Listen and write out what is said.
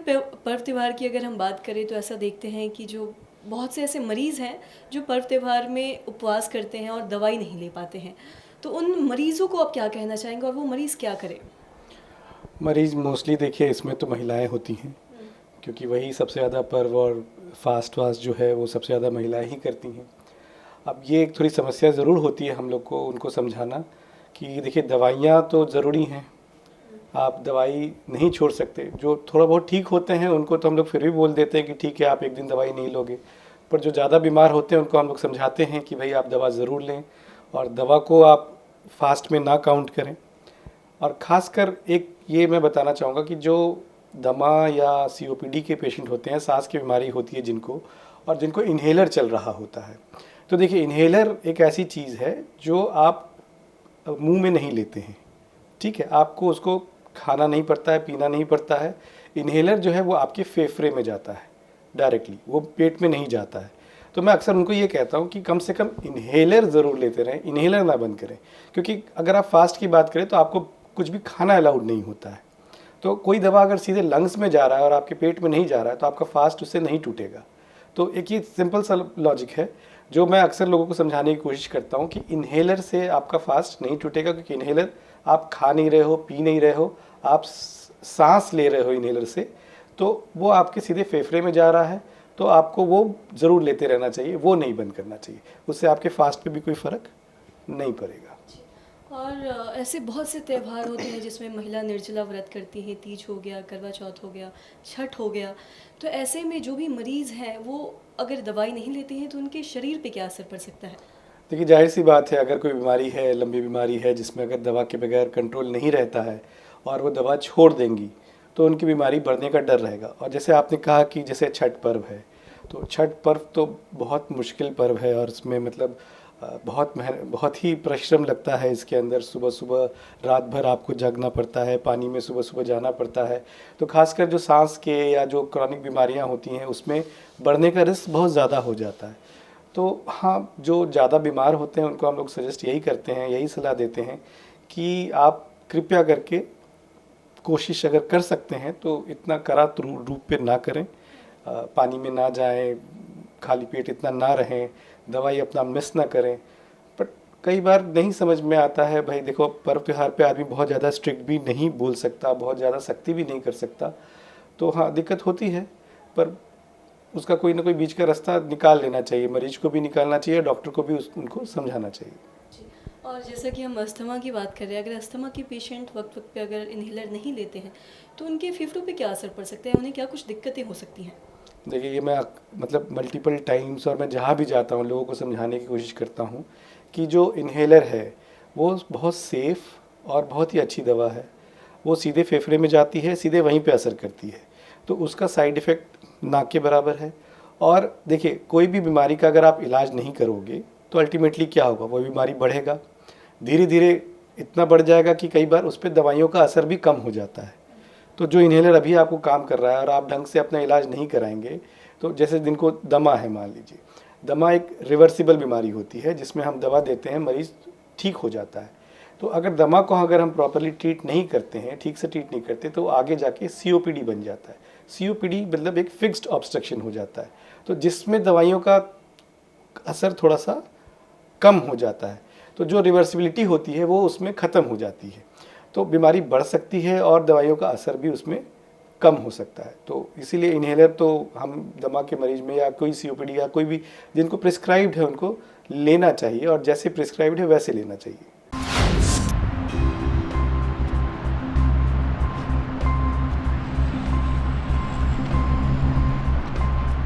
पर्व त्योहार की अगर हम बात करें तो ऐसा देखते हैं कि जो बहुत से ऐसे मरीज़ हैं जो पर्व त्योहार में उपवास करते हैं और दवाई नहीं ले पाते हैं। तो उन मरीज़ों को आप क्या कहना चाहेंगे और वो मरीज़ क्या करें? मरीज़ मोस्टली देखिए इसमें तो महिलाएं होती हैं, हुँ, क्योंकि वही सबसे ज़्यादा पर्व और फास्ट वास्ट जो है वो सबसे ज़्यादा महिलाएं ही करती हैं। अब ये एक थोड़ी समस्या ज़रूर होती है हम लोग को उनको समझाना कि देखिए दवाइयाँ तो ज़रूरी हैं, हुँ, आप दवाई नहीं छोड़ सकते। जो थोड़ा बहुत ठीक होते हैं उनको तो हम लोग फिर भी बोल देते हैं कि ठीक है आप एक दिन दवाई नहीं लोगे, पर जो ज़्यादा बीमार होते हैं उनको हम लोग समझाते हैं कि भाई आप दवा ज़रूर लें और दवा को आप फास्ट में ना काउंट करें। और ख़ासकर एक ये मैं बताना चाहूँगा कि जो दमा या सीओपीडी के पेशेंट होते हैं, सांस की बीमारी होती है जिनको, और जिनको इन्हेलर चल रहा होता है, तो देखिए इन्हेलर एक ऐसी चीज़ है जो आप मुंह में नहीं लेते हैं, ठीक है, आपको उसको खाना नहीं पड़ता है, पीना नहीं पड़ता है। इन्हेलर जो है वो आपके फेफड़े में जाता है डायरेक्टली, वो पेट में नहीं जाता है। तो मैं अक्सर उनको ये कहता हूँ कि कम से कम इन्हेलर ज़रूर लेते रहें, इन्हेलर ना बंद करें, क्योंकि अगर आप फास्ट की बात करें तो आपको कुछ भी खाना अलाउड नहीं होता है। तो कोई दवा अगर सीधे लंग्स में जा रहा है और आपके पेट में नहीं जा रहा है तो आपका फास्ट उससे नहीं टूटेगा। तो एक ये सिंपल सा लॉजिक है जो मैं अक्सर लोगों को समझाने की कोशिश करता हूँ कि इन्हेलर से आपका फास्ट नहीं टूटेगा, क्योंकि इन्हेलर आप खा नहीं रहे हो, पी नहीं रहे हो, आप सांस ले रहे हो इन्हेलर से, तो वो आपके सीधे फेफड़े में जा रहा है। तो आपको वो ज़रूर लेते रहना चाहिए, वो नहीं बंद करना चाहिए, उससे आपके फास्ट पे भी कोई फ़र्क नहीं पड़ेगा। और ऐसे बहुत से त्योहार होते हैं जिसमें महिला निर्जला व्रत करती हैं, तीज हो गया, करवा चौथ हो गया, छठ हो गया। तो ऐसे में जो भी मरीज़ हैं वो अगर दवाई नहीं लेते हैं तो उनके शरीर पे क्या असर पड़ सकता है? देखिए जाहिर सी बात है, अगर कोई बीमारी है, लंबी बीमारी है जिसमें अगर दवा के बगैर कंट्रोल नहीं रहता है और वो दवा छोड़ देंगी तो उनकी बीमारी बढ़ने का डर रहेगा। और जैसे आपने कहा कि जैसे छठ पर्व है, तो छठ पर्व तो बहुत मुश्किल पर्व है और इसमें मतलब बहुत ही परिश्रम लगता है इसके अंदर। सुबह सुबह रात भर आपको जागना पड़ता है, पानी में सुबह सुबह जाना पड़ता है। तो खासकर जो सांस के या जो क्रॉनिक बीमारियां होती हैं उसमें बढ़ने का रिस्क बहुत ज़्यादा हो जाता है। तो हाँ, जो ज़्यादा बीमार होते हैं उनको हम लोग सजेस्ट यही करते हैं, यही सलाह देते हैं कि आप कृपया करके कोशिश अगर कर सकते हैं तो इतना कड़ा रूप पे ना करें, पानी में ना जाएं, खाली पेट इतना ना रहें, दवाई अपना मिस ना करें। बट कई बार नहीं समझ में आता है, भाई देखो पर्व त्योहार पे आदमी बहुत ज़्यादा स्ट्रिक्ट भी नहीं बोल सकता, बहुत ज़्यादा सख्ती भी नहीं कर सकता। तो हाँ, दिक्कत होती है, पर उसका कोई ना कोई बीच का रास्ता निकाल लेना चाहिए, मरीज को भी निकालना चाहिए, डॉक्टर को भी उनको समझाना चाहिए। जी। और जैसा कि हम अस्थमा की बात कर रहे हैं, अगर अस्थमा के पेशेंट वक्त-वक्त पे अगर इन्हेलर नहीं लेते हैं, तो उनके फेफड़ों पे क्या असर पड़ सकता है? उन्हें क्या कुछ दिक्कतें हो सकती हैं? देखिए ये मैं मतलब मल्टीपल टाइम्स और मैं जहाँ भी जाता हूँ लोगों को समझाने की कोशिश करता हूँ कि जो इन्हेलर है वो बहुत सेफ़ और बहुत ही अच्छी दवा है। वो सीधे फेफड़े में जाती है, सीधे वहीं पे असर करती है, तो उसका साइड इफ़ेक्ट ना के बराबर है। और देखिए कोई भी बीमारी का अगर आप इलाज नहीं करोगे तो अल्टीमेटली क्या होगा, वो बीमारी बढ़ेगा, धीरे धीरे इतना बढ़ जाएगा कि कई बार उस पर दवाइयों का असर भी कम हो जाता है। तो जो इन्हेलर अभी आपको काम कर रहा है और आप ढंग से अपना इलाज नहीं कराएंगे, तो जैसे जिनको दमा है, मान लीजिए दमा एक रिवर्सिबल बीमारी होती है जिसमें हम दवा देते हैं, मरीज़ ठीक हो जाता है। तो अगर दमा को अगर हम प्रॉपरली ट्रीट नहीं करते हैं, ठीक से ट्रीट नहीं करते, तो आगे जाके सीओपीडी बन जाता है। सीओपीडी मतलब एक फिक्स्ड ऑब्स्ट्रक्शन हो जाता है, तो जिसमें दवाइयों का असर थोड़ा सा कम हो जाता है, तो जो रिवर्सिबिलिटी होती है वो उसमें ख़त्म हो जाती है। तो बीमारी बढ़ सकती है और दवाइयों का असर भी उसमें कम हो सकता है। तो इसीलिए इन्हेलर तो हम दमा के मरीज में या कोई सीओपीडी या कोई भी जिनको प्रिस्क्राइब्ड है उनको लेना चाहिए, और जैसे प्रिस्क्राइब्ड है वैसे लेना चाहिए।